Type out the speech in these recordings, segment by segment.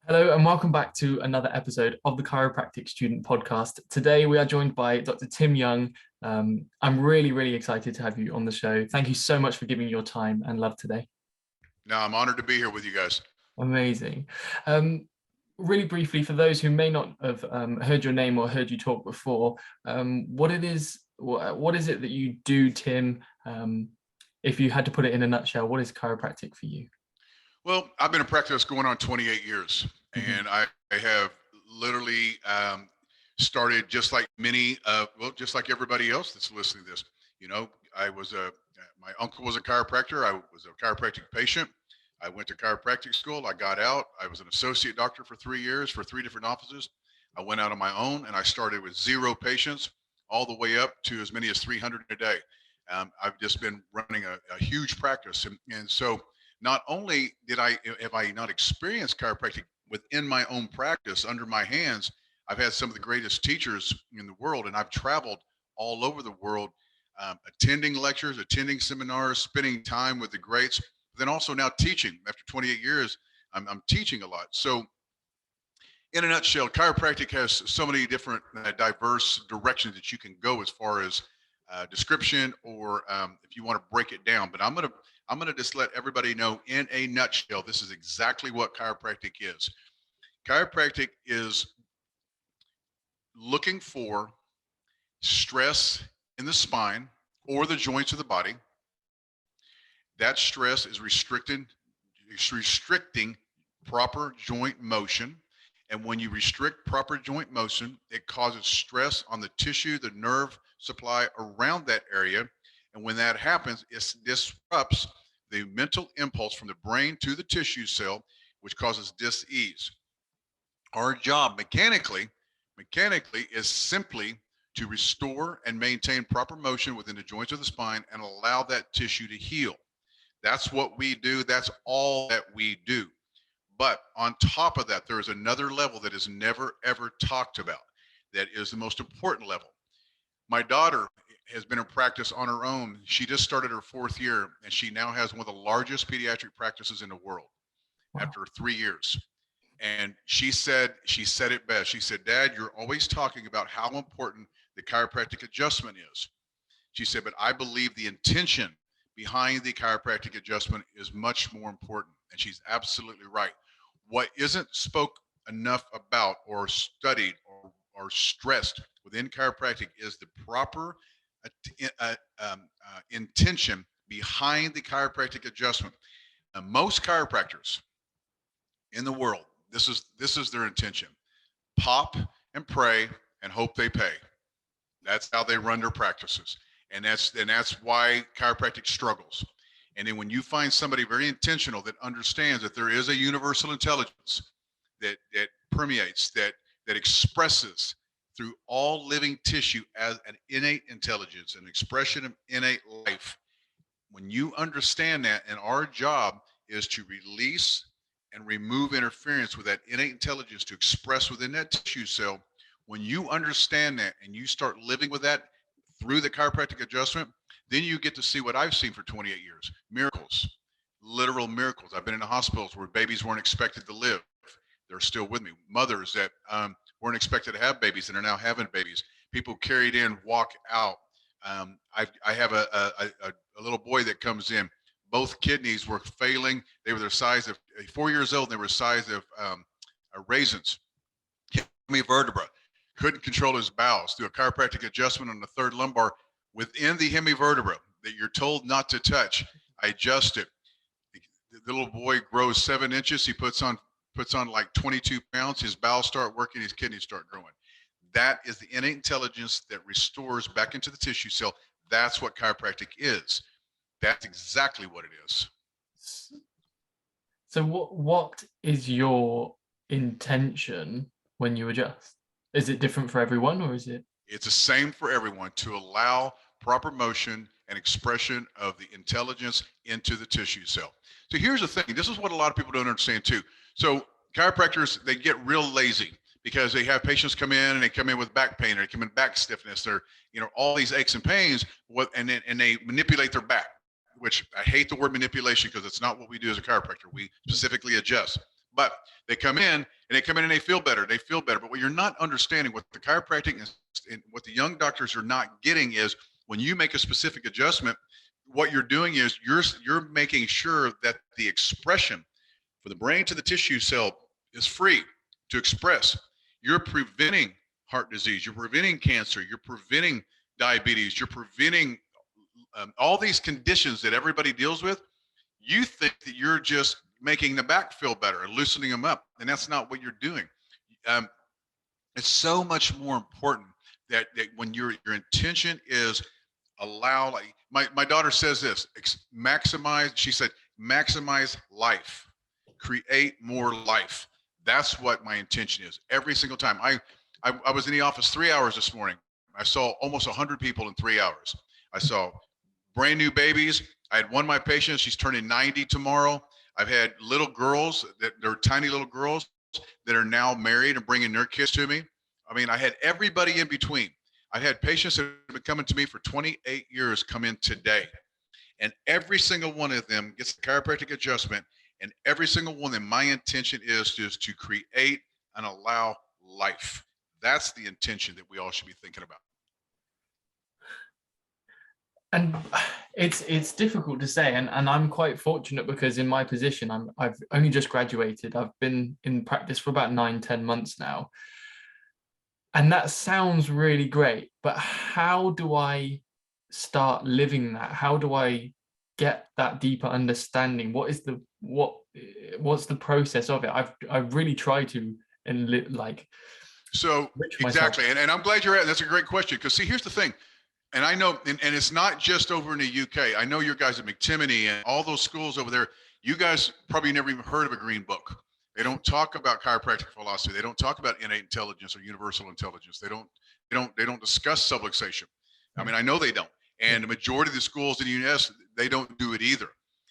Hello and welcome back to another episode of the Chiropractic Student Podcast. Today we are joined by Dr. Tim Young. I'm really excited to have you on the show. Thank you so much for giving your time and love today. No, I'm honored to be here with you guys. Amazing. Really briefly, for those who may not have heard your name or heard you talk before, what is it that you do, Tim? If you had to put it in a nutshell, what is chiropractic for you? Well, I've been in practice going on 28 years, and I have literally started just like just like everybody else that's listening to this. You know, my uncle was a chiropractor. I was a chiropractic patient. I went to chiropractic school. I got out. I was an associate doctor for 3 years for three different offices. I went out on my own, and I started with 0 patients, all the way up to as many as 300 a day. I've just been running a huge practice, and so not only have I not experienced chiropractic within my own practice under my hands, I've had some of the greatest teachers in the world, and I've traveled all over the world, attending lectures, attending seminars, spending time with the greats, but then also now teaching. After 28 years, I'm teaching a lot. So in a nutshell, chiropractic has so many different diverse directions that you can go as far as description, or if you want to break it down. But I'm gonna just let everybody know in a nutshell, this is exactly what chiropractic is. Chiropractic is looking for stress in the spine or the joints of the body. That stress is restricting proper joint motion. And when you restrict proper joint motion, it causes stress on the tissue, the nerve supply around that area. And when that happens, it disrupts the mental impulse from the brain to the tissue cell, which causes dis-ease. Our job mechanically is simply to restore and maintain proper motion within the joints of the spine and allow that tissue to heal. That's what we do. That's all that we do. But on top of that, there is another level that is never, ever talked about. That is the most important level. My daughter has been in practice on her own. She just started her 4th year, and she now has one of the largest pediatric practices in the world. Wow. After 3 years. And she said it best. She said, "Dad, you're always talking about how important the chiropractic adjustment is." She said, "But I believe the intention behind the chiropractic adjustment is much more important." And she's absolutely right. What isn't spoke enough about or studied or stressed within chiropractic is the proper intention behind the chiropractic adjustment. Most chiropractors in the world, this is their intention: pop and pray and hope they pay. That's how they run their practices, and that's why chiropractic struggles. And then when you find somebody very intentional that understands that there is a universal intelligence that permeates, that expresses through all living tissue as an innate intelligence, an expression of innate life. When you understand that, and our job is to release and remove interference with that innate intelligence to express within that tissue cell. When you understand that and you start living with that through the chiropractic adjustment, then you get to see what I've seen for 28 years: miracles, literal miracles. I've been in the hospitals where babies weren't expected to live. They're still with me. Mothers that weren't expected to have babies and are now having babies. People carried in, walk out. I have a little boy that comes in. Both kidneys were failing. They were the size of 4 years old. And they were the size of raisins. Hemivertebra. Couldn't control his bowels. Through a chiropractic adjustment on the 3rd lumbar within the hemivertebra that you're told not to touch, I adjust it. The little boy grows 7 inches. He puts on like 22 pounds. His bowels start working. His kidneys start growing. That is the innate intelligence that restores back into the tissue cell. That's what chiropractic is. That's exactly what it is. So what is your intention when you adjust? Is it different for everyone, or is it? It's the same for everyone, to allow proper motion and expression of the intelligence into the tissue cell. So here's the thing. This is what a lot of people don't understand too. So chiropractors, they get real lazy because they have patients come in and they come in with back pain, or they come in back stiffness, or all these aches and pains, and they manipulate their back, which I hate the word manipulation because it's not what we do as a chiropractor. We specifically adjust. But they come in and they feel better. They feel better. But what you're not understanding, what the chiropractic is, and what the young doctors are not getting is when you make a specific adjustment, what you're doing is you're making sure that the expression for the brain to the tissue cell is free to express. You're preventing heart disease. You're preventing cancer. You're preventing diabetes. You're preventing all these conditions that everybody deals with. You think that you're just making the back feel better and loosening them up, and that's not what you're doing. Um, it's so much more important that when your intention is allow, like my daughter says this, maximize, she said, maximize life, create more life. That's what my intention is every single time. I was in the office 3 hours this morning. I saw almost 100 people in 3 hours. I saw brand new babies. I had one of my patients, she's turning 90 tomorrow. I've had little girls that they're tiny little girls that are now married and bringing their kids to me. I mean, I had everybody in between. I've had patients that have been coming to me for 28 years come in today. And every single one of them gets the chiropractic adjustment. And every single one of them, my intention is to create and allow life. That's the intention that we all should be thinking about. And it's difficult to say, and I'm quite fortunate because in my position, I've only just graduated. I've been in practice for about 9-10 months now. And that sounds really great, but how do I start living that? How do I get that deeper understanding? What's the process of it? I've really tried to so exactly, and I'm glad you're at. That's a great question, because see, here's the thing. And I know, and it's not just over in the UK. I know your guys at McTimoney and all those schools over there, you guys probably never even heard of a green book. They don't talk about chiropractic philosophy. They don't talk about innate intelligence or universal intelligence. They don't discuss subluxation. I mean, I know they don't. And the majority of the schools in the US, they don't do it either.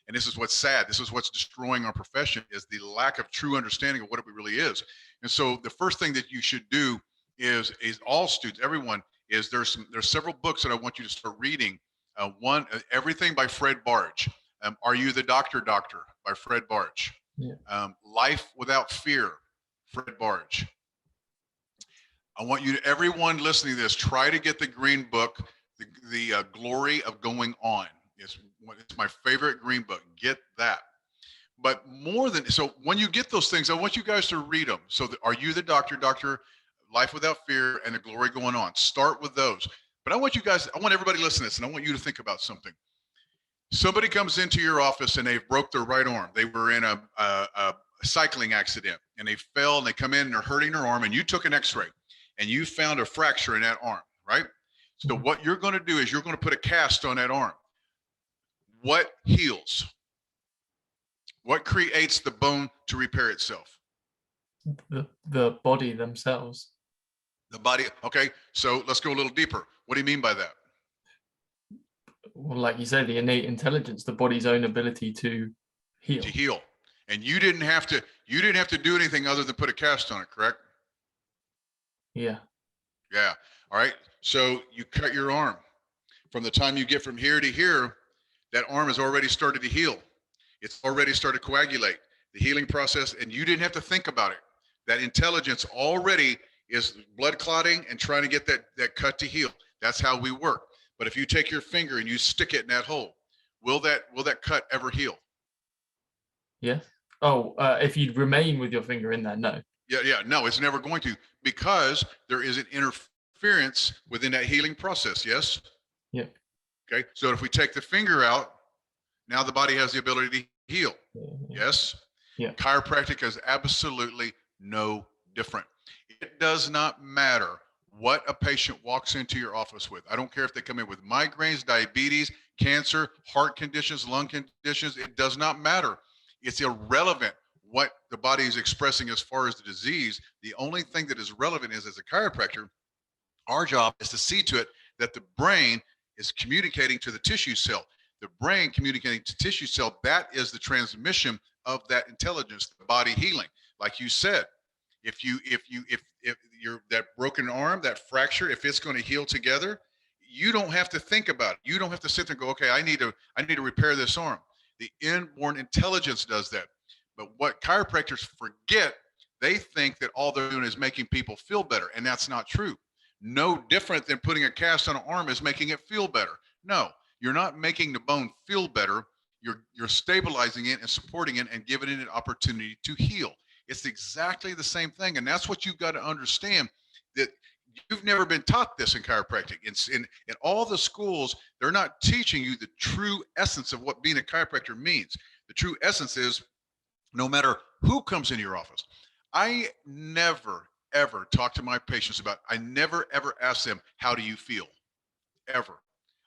And this is what's sad. This is what's destroying our profession, is the lack of true understanding of what it really is. And so the first thing that you should do is all students, everyone, is there's several books that I want you to start reading. One, Everything by Fred Barge. Are You the Doctor by Fred Barge. Yeah. Life Without Fear, Fred Barge. I want you to, everyone listening to this, try to get the green book, the Glory of Going On. It's my favorite green book. Get that. But more than, so when you get those things, I want you guys to read them. So Are You the Doctor, Life Without Fear, and The Glory Going On. Start with those. But I want everybody listening to this, and I want you to think about something. Somebody comes into your office and they've broke their right arm. They were in a cycling accident and they fell, and they come in and they're hurting their arm, and you took an x-ray and you found a fracture in that arm, right? So what you're going to do is you're going to put a cast on that arm. What heals? What creates the bone to repair itself? The body themselves. The body. Okay, so let's go a little deeper. What do you mean by that? Well, like you said, the innate intelligence, the body's own ability to heal. To heal. And you didn't have to do anything other than put a cast on it, correct? Yeah. Yeah. All right. So you cut your arm. From the time you get from here to here, that arm has already started to heal. It's already started to coagulate. The healing process, and you didn't have to think about it. That intelligence already is blood clotting and trying to get that cut to heal. That's how we work. But if you take your finger and you stick it in that hole, will that cut ever heal? Yeah. Oh, if you'd remain with your finger in there, no. Yeah, no, it's never going to, because there is an interference within that healing process. Yes. Yeah. Okay. So if we take the finger out, now the body has the ability to heal. Yeah. Yes. Yeah. Chiropractic is absolutely no different. It does not matter what a patient walks into your office with. I don't care if they come in with migraines, diabetes, cancer, heart conditions, lung conditions. It does not matter. It's irrelevant what the body is expressing as far as the disease. The only thing that is relevant is, as a chiropractor, our job is to see to it that the brain is communicating to the tissue cell. The brain communicating to tissue cell, that is the transmission of that intelligence, the body healing. Like you said, if you're that broken arm, that fracture, if it's going to heal together, you don't have to think about it. You don't have to sit there and go, okay, I need to repair this arm. The inborn intelligence does that. But what chiropractors forget, they think that all they're doing is making people feel better, and that's not true. No different than putting a cast on an arm is making it feel better. No, you're not making the bone feel better. You're stabilizing it and supporting it and giving it an opportunity to heal. It's exactly the same thing, and that's what you've got to understand, that you've never been taught this in chiropractic. In all the schools, they're not teaching you the true essence of what being a chiropractor means. The true essence is, no matter who comes into your office, I never ever talk to my patients about, I never ever ask them, how do you feel? Ever.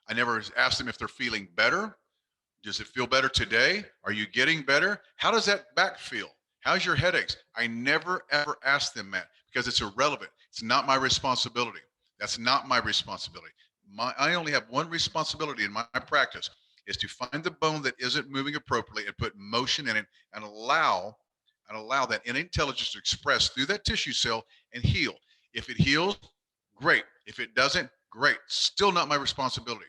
I never ask them if they're feeling better. Does it feel better today? Are you getting better? How does that back feel? How's your headaches? I never ever ask them that, because it's irrelevant. It's not my responsibility. That's not my responsibility. I only have one responsibility in my practice, is to find the bone that isn't moving appropriately and put motion in it, and allow that innate intelligence to express through that tissue cell and heal. If it heals, great. If it doesn't, great. Still not my responsibility.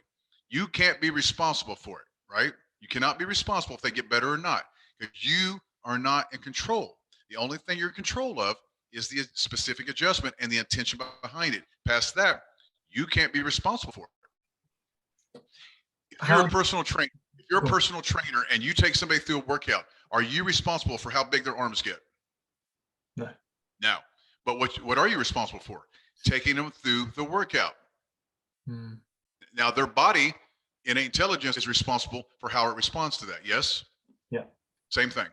You can't be responsible for it, right? You cannot be responsible if they get better or not, because you are not in control. The only thing you're in control of is the specific adjustment and the intention behind it. Past that, you can't be responsible for it. If you're a personal trainer, and you take somebody through a workout, are you responsible for how big their arms get? No. No. But what are you responsible for? Taking them through the workout. Now, their body, innate intelligence, is responsible for how it responds to that. Yes? Yeah. Same thing.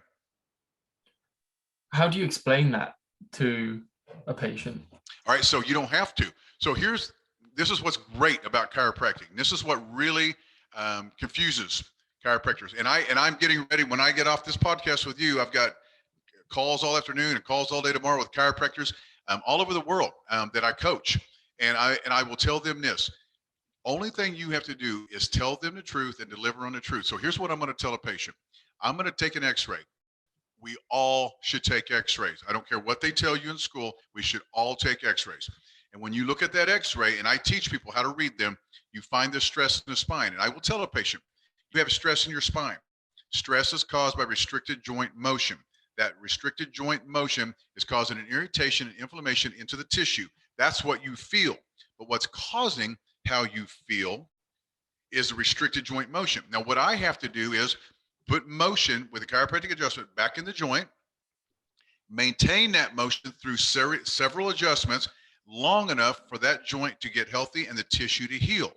How do you explain that to a patient? All right, so you don't have to. So this is what's great about chiropractic. This is what really confuses chiropractors. And I'm getting ready, when I get off this podcast with you, I've got calls all afternoon and calls all day tomorrow with chiropractors all over the world that I coach. And I will tell them this: only thing you have to do is tell them the truth and deliver on the truth. So here's what I'm going to tell a patient. I'm going to take an x-ray. We all should take x-rays. I don't care what they tell you in school. We should all take x-rays. And when you look at that x-ray, and I teach people how to read them, you find the stress in the spine. And I will tell a patient, you have stress in your spine. Stress is caused by restricted joint motion. That restricted joint motion is causing an irritation and inflammation into the tissue. That's what you feel. But what's causing how you feel is the restricted joint motion. Now, what I have to do is put motion with a chiropractic adjustment back in the joint, maintain that motion through several adjustments long enough for that joint to get healthy and the tissue to heal.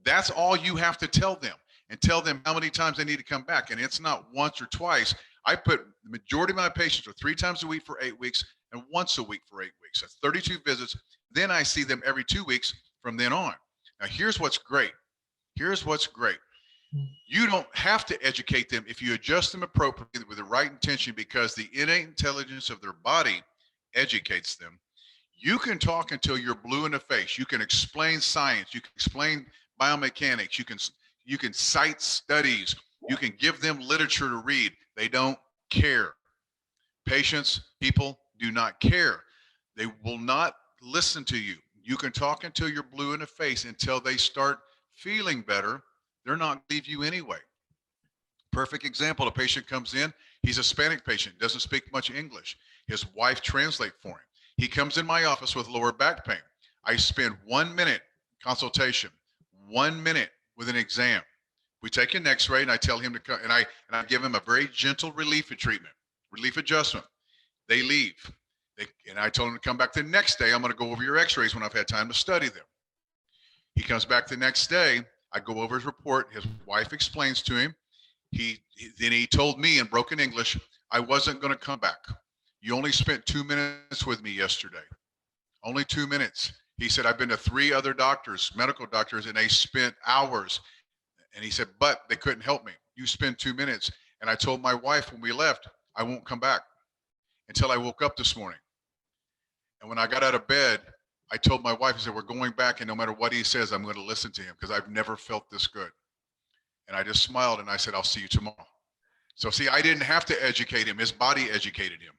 That's all you have to tell them, and tell them how many times they need to come back. And it's not once or twice. I put the majority of my patients are 3 times a week for 8 weeks and once a week for 8 weeks. That's 32 visits. Then I see them every 2 weeks from then on. Now, here's what's great. You don't have to educate them if you adjust them appropriately with the right intention, because the innate intelligence of their body educates them. You can talk until you're blue in the face. You can explain science. You can explain biomechanics. You can cite studies. You can give them literature to read. They don't care. People do not care. They will not listen to you. You can talk until you're blue in the face. Until they start feeling better, they're not going to leave you anyway. Perfect example, a patient comes in, he's a Hispanic patient, doesn't speak much English. His wife translates for him. He comes in my office with lower back pain. I spend 1 minute consultation, 1 minute with an exam. We take an x-ray and I tell him to come, and I give him a very gentle relief adjustment. They leave. And I told him to come back the next day. I'm going to go over your x-rays when I've had time to study them. He comes back the next day. I go over his report. His wife explains to him. Then he told me in broken English, I wasn't going to come back. You only spent 2 minutes with me yesterday. Only 2 minutes. He said, I've been to 3 other doctors, medical doctors, and they spent hours. And he said, but they couldn't help me. You spent 2 minutes. And I told my wife when we left, I won't come back until I woke up this morning. And when I got out of bed, I told my wife, I said, we're going back, and no matter what he says, I'm going to listen to him, because I've never felt this good. And I just smiled and I said, I'll see you tomorrow. So see, I didn't have to educate him. His body educated him.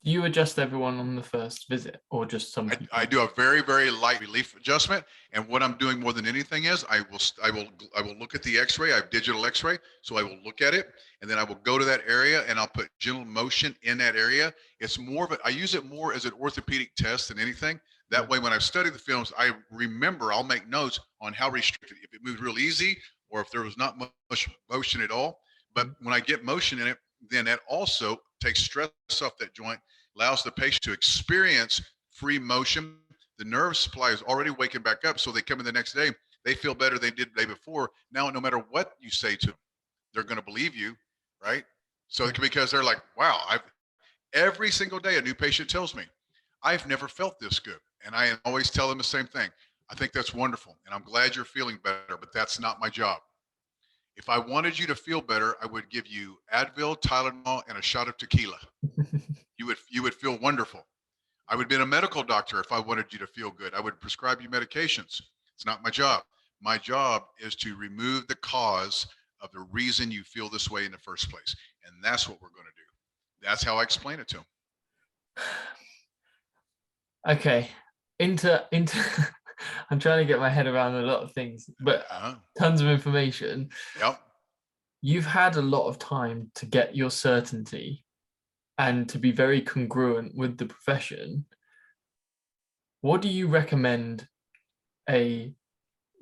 Do you adjust everyone on the first visit, or just some people? I do a very, very light relief adjustment. And what I'm doing more than anything is I will look at the x-ray. I have digital x-ray. So I will look at it and then I will go to that area and I'll put gentle motion in that area. It's more of I use it more as an orthopedic test than anything. That way, when I've studied the films, I remember, I'll make notes on how restricted, if it moved real easy or if there was not much motion at all. But when I get motion in it, then that also takes stress off that joint, allows the patient to experience free motion. The nerve supply is already waking back up. So they come in the next day, they feel better than they did the day before. Now, no matter what you say to them, they're going to believe you, right? So because they're like, wow, every single day a new patient tells me, I've never felt this good. And I always tell them the same thing. I think that's wonderful. And I'm glad you're feeling better, but that's not my job. If I wanted you to feel better, I would give you Advil, Tylenol, and a shot of tequila. You would feel wonderful. I would be a medical doctor if I wanted you to feel good. I would prescribe you medications. It's not my job. My job is to remove the cause of the reason you feel this way in the first place. And that's what we're going to do. That's how I explain it to them. Okay. Into I'm trying to get my head around a lot of things, but tons of information. Yep. You've had a lot of time to get your certainty and to be very congruent with the profession. What do you recommend a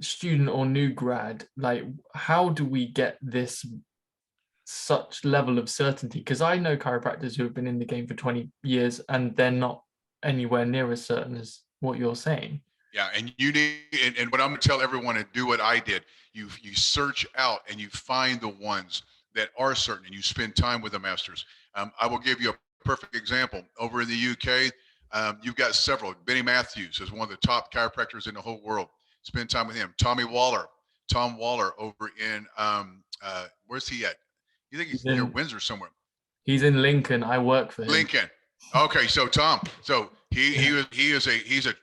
student or new grad, like, how do we get this such level of certainty? Because I know chiropractors who have been in the game for 20 years and they're not anywhere near as certain as what you're saying. Yeah, and you need, and what I'm going to tell everyone to do what I did. You search out and you find the ones that are certain, and you spend time with the masters. I will give you a perfect example. Over in the UK, you've got several. Benny Matthews is one of the top chiropractors in the whole world. Spend time with him. Tom Waller over in where's he at? You think he's near Windsor somewhere? He's in Lincoln. I work for him. Lincoln. Okay, so Tom. So he's a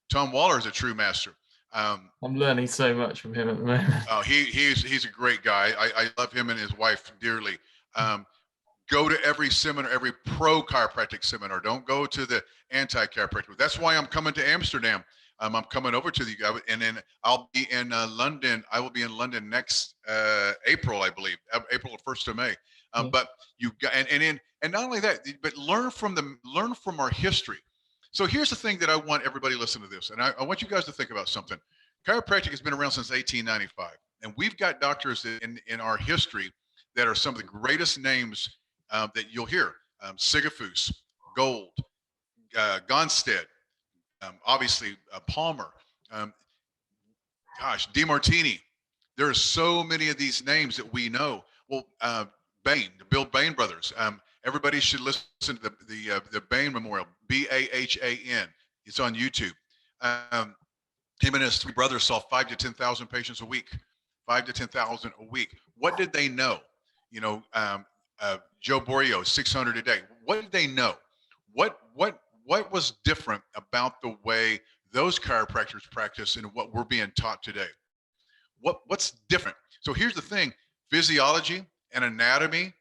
Tom Waller is a true master. I'm learning so much from him at the moment. Oh, he's a great guy. I love him and his wife dearly. Go to every seminar, every pro chiropractic seminar. Don't go to the anti-chiropractic. That's why I'm coming to Amsterdam. I'm coming over to the, and then I'll be in London. I will be in London next April, I believe, April 1st of May. But you got, and not only that, but learn from our history. So here's the thing that I want everybody to listen to this, and I want you guys to think about something. Chiropractic has been around since 1895, and we've got doctors in our history that are some of the greatest names that you'll hear. Sigafus, Gold, Gonstead, obviously Palmer, DeMartini. There are so many of these names that we know. Well, Bain, the Bill Bain brothers. Everybody should listen to the Bain Memorial, Bahan. It's on YouTube. Him and his three brothers saw 5,000 to 10,000 patients a week. 5,000 to 10,000 a week. What did they know? Joe Borio, 600 a day. What did they know? What was different about the way those chiropractors practice and what we're being taught today? What's different? So here's the thing: physiology and anatomy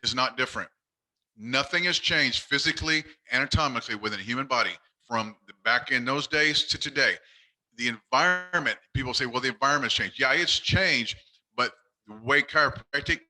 is not different. Nothing has changed physically, anatomically within a human body from back in those days to today. The environment, people say, well, the environment's changed. Yeah, it's changed, but the way chiropractic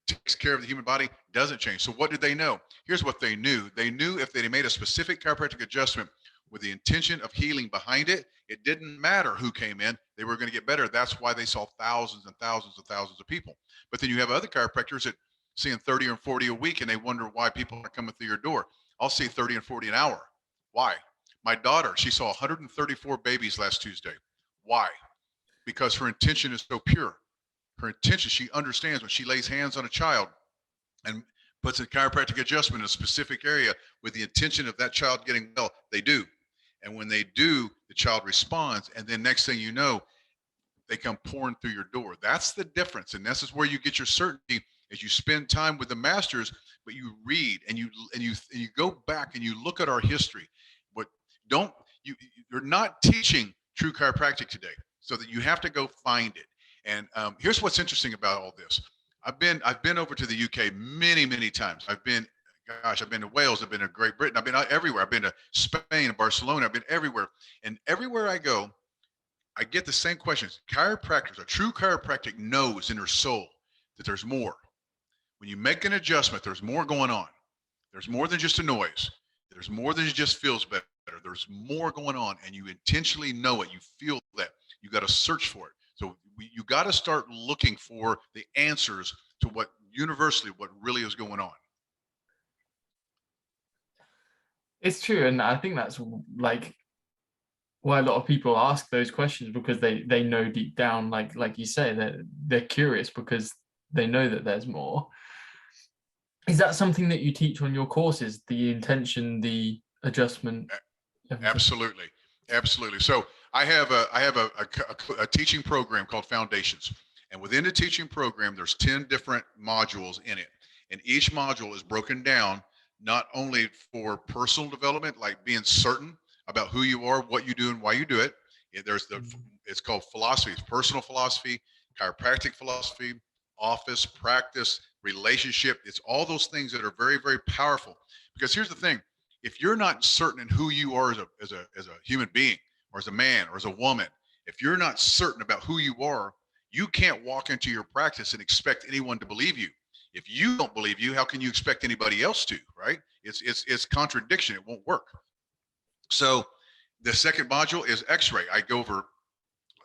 takes care of the human body doesn't change. So what did they know? Here's what they knew. They knew if they made a specific chiropractic adjustment with the intention of healing behind it, it didn't matter who came in, they were going to get better. That's why they saw thousands and thousands and thousands of people. But then you have other chiropractors that seeing 30 or 40 a week, and they wonder why people are coming through your door. I'll see 30 and 40 an hour. Why? My daughter, she saw 134 babies last Tuesday. Why? Because her intention is so pure. Her intention, she understands when she lays hands on a child and puts a chiropractic adjustment in a specific area with the intention of that child getting well, they do. And when they do, the child responds. And then next thing you know, they come pouring through your door. That's the difference. And this is where you get your certainty, as you spend time with the masters, but you read and you go back and you look at our history. You're not teaching true chiropractic today, so that you have to go find it. And here's what's interesting about all this. I've been over to the UK many times. I've been, gosh, I've been to Wales, I've been to Great Britain, I've been everywhere. I've been to Spain, Barcelona, I've been everywhere. And everywhere I go, I get the same questions. Chiropractors, a true chiropractic knows in their soul that there's more. When you make an adjustment, there's more going on. There's more than just a noise. There's more than it just feels better. There's more going on, and you intentionally know it. You feel that. You got to search for it. So you got to start looking for the answers to what universally what really is going on. It's true, and I think that's like why a lot of people ask those questions, because they know deep down, like you say, that they're curious because they know that there's more. Is that something that you teach on your courses? The intention, the adjustment, everything? Absolutely, absolutely. So I have a teaching program called Foundations, and within the teaching program, there's 10 different modules in it, and each module is broken down not only for personal development, like being certain about who you are, what you do, and why you do it. It's called philosophy, it's personal philosophy, chiropractic philosophy, office practice, relationship. It's all those things that are very, very powerful. Because here's the thing: if you're not certain in who you are as a human being, or as a man, or as a woman, if you're not certain about who you are, you can't walk into your practice and expect anyone to believe you. If you don't believe you, how can you expect anybody else to? Right? It's contradiction. It won't work. So the second module is X-ray. I go over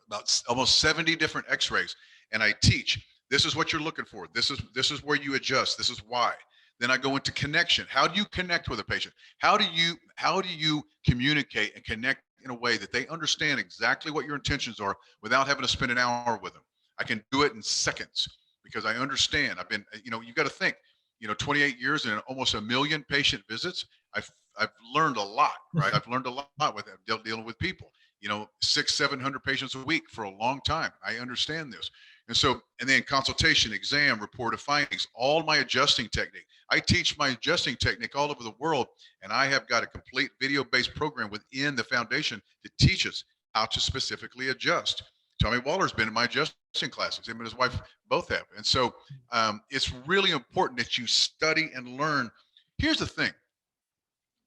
about almost 70 different X-rays, and I teach. This is what you're looking for. This is where you adjust. This is why. Then I go into connection. How do you connect with a patient? How do you communicate and connect in a way that they understand exactly what your intentions are without having to spend an hour with them? I can do it in seconds because I understand. I've been, you got to think, 28 years and almost 1 million patient visits. I've learned a lot, right? I've learned a lot with dealing with people, 600-700 patients a week for a long time. I understand this. And then consultation, exam, report of findings, all my adjusting technique. I teach my adjusting technique all over the world, and I have got a complete video-based program within the foundation to teach us how to specifically adjust. Tommy Waller's been in my adjusting classes. Him and his wife both have. And so it's really important that you study and learn. Here's the thing.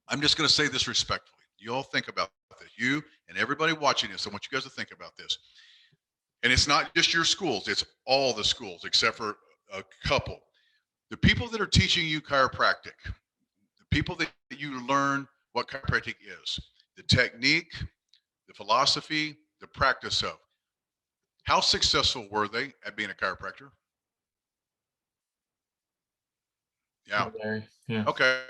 I'm just going to say this respectfully. You all think about this. You and everybody watching this, I want you guys to think about this. And it's not just your schools, it's all the schools except for a couple. The people that are teaching you chiropractic, the people that you learn what chiropractic is, the technique, the philosophy, the practice of, how successful were they at being a chiropractor? Yeah. Yeah. Okay.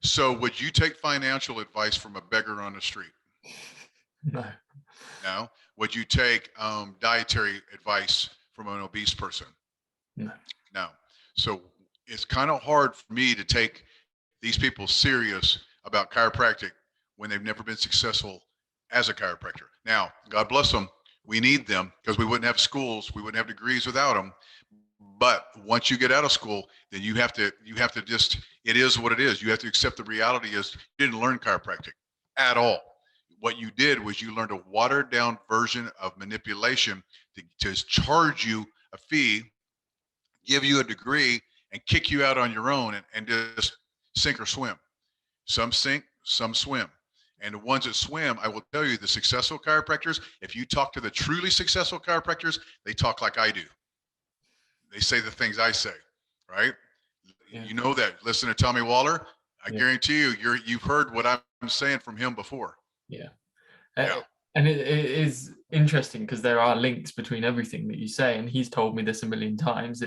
So would you take financial advice from a beggar on the street? No. No. Would you take dietary advice from an obese person? No. No. So it's kind of hard for me to take these people serious about chiropractic when they've never been successful as a chiropractor. Now, God bless them. We need them because we wouldn't have schools. We wouldn't have degrees without them. But once you get out of school, then you have to just, it is what it is. You have to accept the reality is you didn't learn chiropractic at all. What you did was you learned a watered down version of manipulation to charge you a fee, give you a degree, and kick you out on your own and just sink or swim. Some sink, some swim. And the ones that swim, I will tell you, the successful chiropractors, if you talk to the truly successful chiropractors, they talk like I do. They say the things I say, right? Yeah. You know that. Listen to Tommy Waller. I guarantee you've heard what I'm saying from him before. Yeah. And it is interesting because there are links between everything that you say, and he's told me this 1 million times.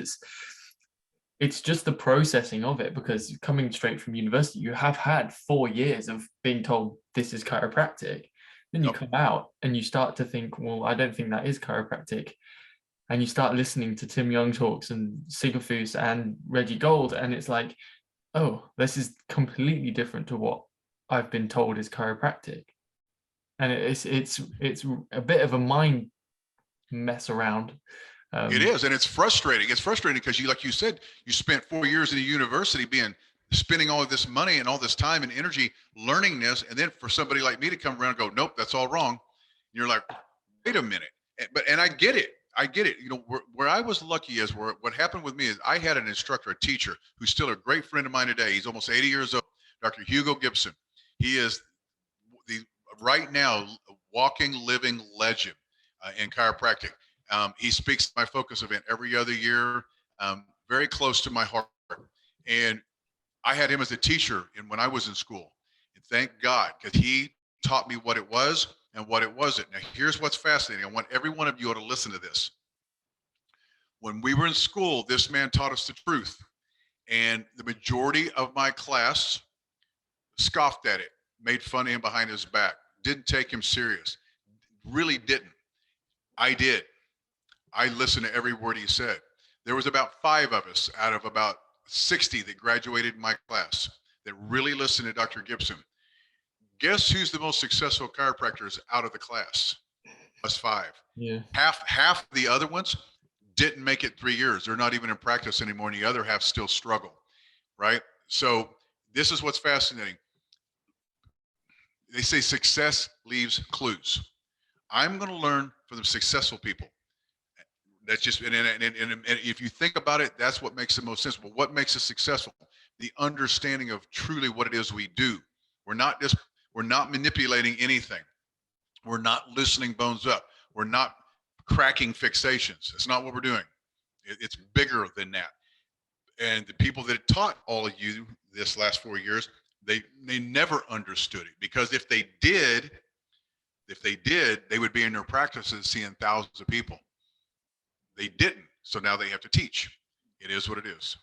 It's just the processing of it, because coming straight from university, you have had 4 years of being told this is chiropractic. Then you come out and you start to think, well, I don't think that is chiropractic. And you start listening to Tim Young talks and Sigafus and Reggie Gold, and it's like, oh, this is completely different to what I've been told is chiropractic. And it's a bit of a mind mess around. It is, and it's frustrating. It's frustrating because like you said, you spent 4 years in a university spending all of this money and all this time and energy learning this, and then for somebody like me to come around and go, nope, that's all wrong. And you're like, wait a minute. And I get it. I get it. You know, where I was lucky is what happened with me is I had an instructor, a teacher, who's still a great friend of mine today. He's almost 80 years old, Dr. Hugo Gibson. He is the right now walking, living legend in chiropractic. He speaks at my focus event every other year, very close to my heart. And I had him as a teacher when I was in school. And thank God, because he taught me what it was and what it wasn't. Now, here's what's fascinating. I want every one of you to listen to this. When we were in school, this man taught us the truth. And the majority of my class scoffed at it, made fun of him behind his back, didn't take him serious, really didn't. I did. I listened to every word he said. There was about 5 of us out of about 60 that graduated my class that really listened to Dr. Gibson. Guess who's the most successful chiropractors out of the class? Us 5. Yeah. Half the other ones didn't make it 3 years. They're not even in practice anymore, and the other half still struggle, right? So this is what's fascinating. They say success leaves clues. I'm going to learn from the successful people. That's just, and if you think about it, that's what makes the most sense. But what makes us successful? The understanding of truly what it is we do. We're not manipulating anything. We're not loosening bones up. We're not cracking fixations. That's not what we're doing. It's bigger than that. And the people that taught all of you this last 4 years, they never understood it, because if they did, they would be in their practices seeing thousands of people. They didn't. So now they have to teach. It is what it is.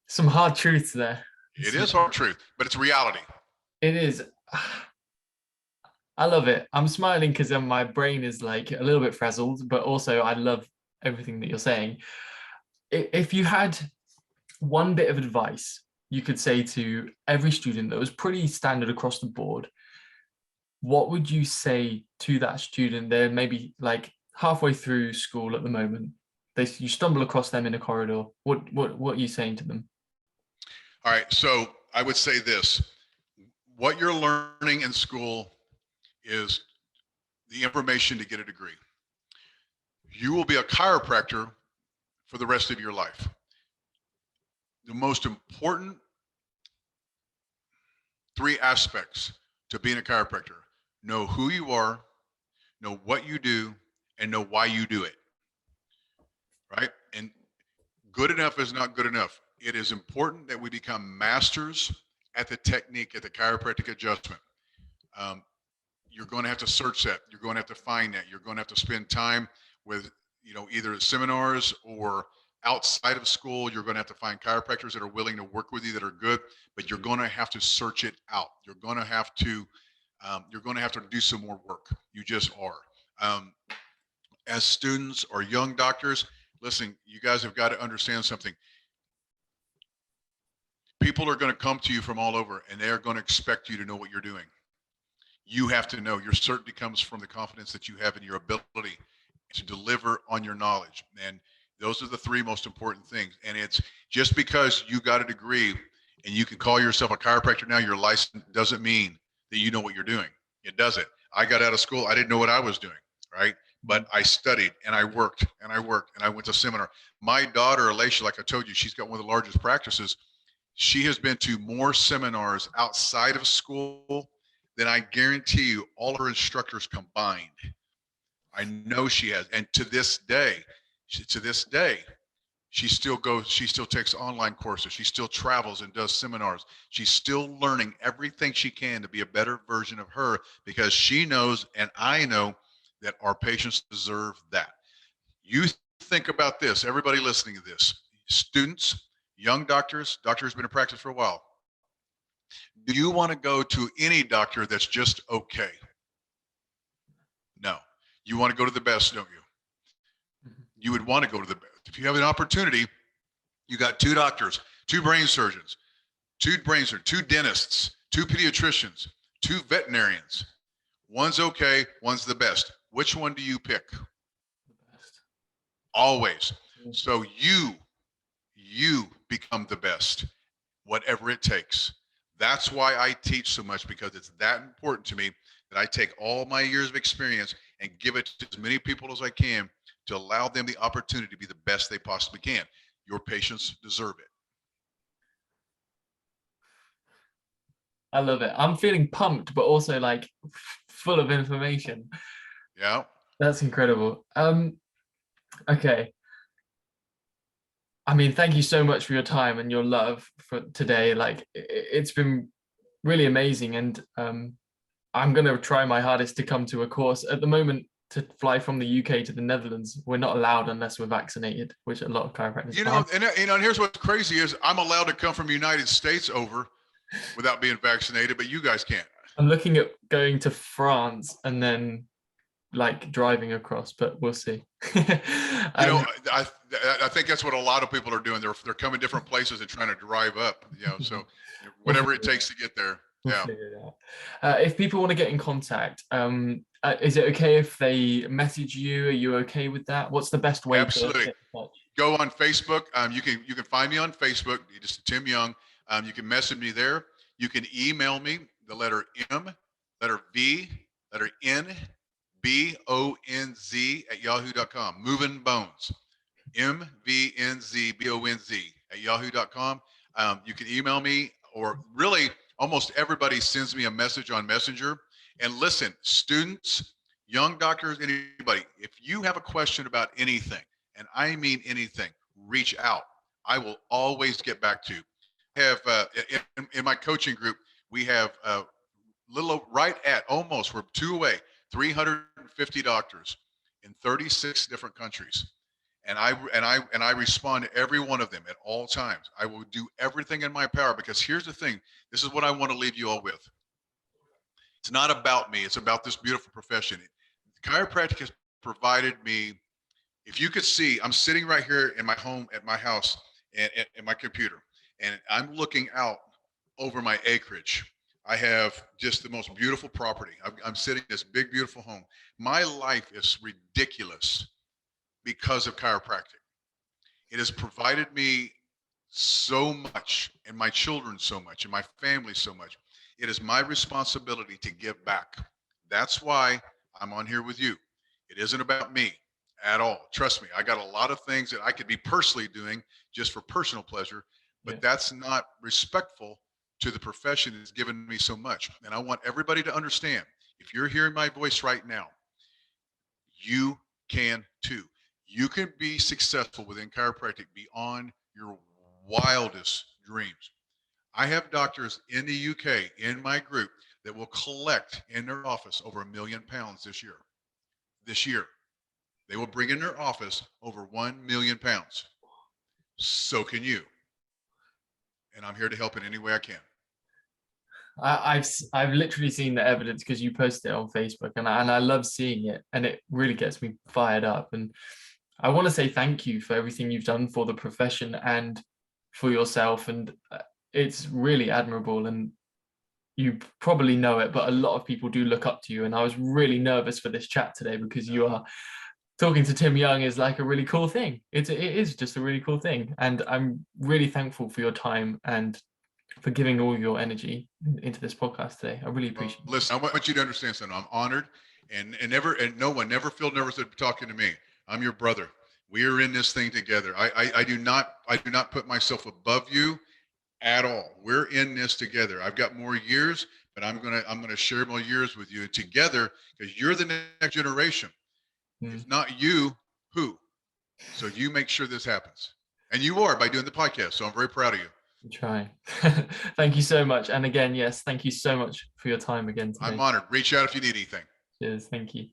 Some hard truths there. It is hard truth, but it's reality. It is. I love it. I'm smiling because my brain is like a little bit frazzled, but also I love everything that you're saying. If you had one bit of advice you could say to every student that was pretty standard across the board, what would you say to that student? They're maybe like halfway through school at the moment. You stumble across them in a corridor. What are you saying to them? All right. So I would say this. What you're learning in school is the information to get a degree. You will be a chiropractor for the rest of your life. The most important 3 aspects to being a chiropractor: know who you are, know what you do, and know why you do it. Right? And good enough is not good enough. It is important that we become masters at the technique, at the chiropractic adjustment. You're going to have to search that. You're going to have to find that. You're going to have to spend time with, either seminars or outside of school. You're going to have to find chiropractors that are willing to work with you, that are good, but you're going to have to search it out. You're going to have to do some more work. You just are. As students or young doctors, listen, you guys have got to understand something. People are going to come to you from all over, and they're going to expect you to know what you're doing. You have to know. Your certainty comes from the confidence that you have in your ability to deliver on your knowledge. And those are the 3 most important things. And it's just because you got a degree and you can call yourself a chiropractor now, your license doesn't mean that you know what you're doing. It doesn't. I got out of school, I didn't know what I was doing, right? But I studied and I worked and I went to seminar. My daughter, Alicia, like I told you, she's got one of the largest practices. She has been to more seminars outside of school than I guarantee you all her instructors combined. I know she has. And to this day, she still takes online courses. She still travels and does seminars. She's still learning everything she can to be a better version of her, because she knows, and I know, that our patients deserve that. You think about this, everybody listening to this, students, young doctors who've been in practice for a while. Do you want to go to any doctor that's just okay? No. You want to go to the best, don't you? You would want to go to the best. If you have an opportunity, you got 2 doctors, 2 brain surgeons, 2 dentists, 2 pediatricians, 2 veterinarians. One's okay, one's the best. Which one do you pick? The best. Always. So you become the best, whatever it takes. That's why I teach so much, because it's that important to me that I take all my years of experience and give it to as many people as I can to allow them the opportunity to be the best they possibly can. Your patients deserve it. I love it. I'm feeling pumped, but also like full of information. Yeah. That's incredible. Okay. I mean, thank you so much for your time and your love for today. Like, it's been really amazing, and I'm gonna try my hardest to come to a course. At the moment, to fly from the UK to the Netherlands, we're not allowed unless we're vaccinated, which a lot of chiropractors aren't. And here's what's crazy is I'm allowed to come from the United States over without being vaccinated, but you guys can't. I'm looking at going to France and then like driving across, but we'll see. I think that's what a lot of people are doing. They're coming different places and trying to drive up. So whatever it takes to get there. We'll Yeah. figure it out. If people want to get in contact, is it okay if they message you? Are you okay with that? What's the best way Absolutely. to get in touch? Go on Facebook. You can find me on Facebook. You just Tim Young. You can message me there. You can email me the letter M, letter V, letter N, BONZ at yahoo.com. Moving Bones. MVNZBONZ at yahoo.com. You can email me, or really almost everybody sends me a message on Messenger. And listen, students, young doctors, anybody, if you have a question about anything, and I mean anything, reach out. I will always get back to you. I have in my coaching group, we have right at almost, we're 2 away, 350 doctors in 36 different countries. And I respond to every one of them at all times. I will do everything in my power, because here's the thing. This is what I want to leave you all with. It's not about me. It's about this beautiful profession. Chiropractic has provided me, if you could see, I'm sitting right here in my home at my house and at my computer, and I'm looking out over my acreage. I have just the most beautiful property. I'm sitting in this big, beautiful home. My life is ridiculous because of chiropractic. It has provided me so much, and my children so much, and my family so much. It is my responsibility to give back. That's why I'm on here with you. It isn't about me at all. Trust me, I got a lot of things that I could be personally doing just for personal pleasure, but that's not respectful to the profession that's given me so much. And I want everybody to understand, if you're hearing my voice right now, you can too. You can be successful within chiropractic beyond your wildest dreams. I have doctors in the UK in my group that will collect in their office over £1 million this year. This year, they will bring in their office over £1 million. So can you. And I'm here to help in any way I can. I've literally seen the evidence because you posted it on Facebook, and I love seeing it, and it really gets me fired up. And I want to say thank you for everything you've done for the profession and for yourself. And it's really admirable, and you probably know it, but a lot of people do look up to you. And I was really nervous for this chat today because you are talking to Tim Young is like a really cool thing. It is just a really cool thing. And I'm really thankful for your time and for giving all your energy into this podcast today. I really appreciate it. Listen, I want you to understand something. I'm honored, and no one never feel nervous at talking to me. I'm your brother. We are in this thing together. I do not put myself above you at all. We're in this together. I've got more years, but I'm gonna share more years with you together, because you're the next generation. If not you, who? So you make sure this happens, and you are by doing the podcast. So I'm very proud of you. Try. Thank you so much. And again, yes, thank you so much for your time again today. I'm honored. Reach out if you need anything. Cheers. Thank you.